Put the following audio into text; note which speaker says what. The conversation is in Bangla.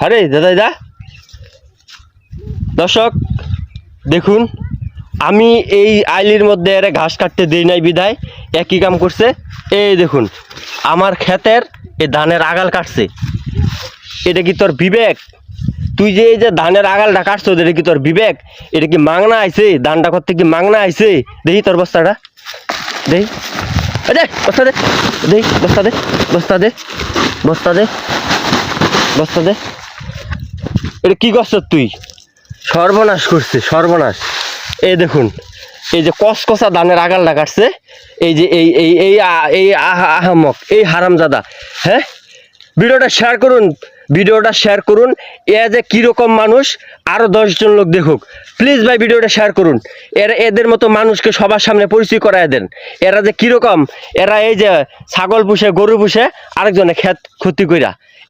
Speaker 1: আরে দাদা দর্শক দেখুন, আমি এই আইলির মধ্যে এর ঘাস কাটতে দিই নাই বিধায় একই কাম করছে। এই দেখুন আমার ক্ষেতের এই ধানের আগাল কাটছে। এটা কি তোর বিবেক? তুই যে এই যে ধানের আগালটা কাটছো, এটা কি তোর বিবেক? এটা কি মাংনা আইছে? ধানটা করতে কি মাংনা আইছে? দেখি তোর বস্তাটা, দেখি বস্তা দে, দেখি বস্তা দে, বস্তা দে, বস্তা দে, বস্তা দে। এটা কি করছ তুই? সর্বনাশ করছে, সর্বনাশ। এই দেখুন, এই যে কসকসা ধানের আগালটা কাটছে। এই যে এই এই এই এই আহামক, এই হারামজাদা। হ্যাঁ, ভিডিওটা শেয়ার করুন, ভিডিওটা শেয়ার করুন। এ যে কীরকম মানুষ আরও 10 জন লোক দেখুক। প্লিজ ভাই ভিডিওটা শেয়ার করুন। এদের মতো মানুষকে সবার সামনে পরিচয় করায় দেন। এরা যে কীরকম, এরা এই যে ছাগল পুষে, গরু পুষে, আরেকজনে ক্ষেত ক্ষতি কইরা।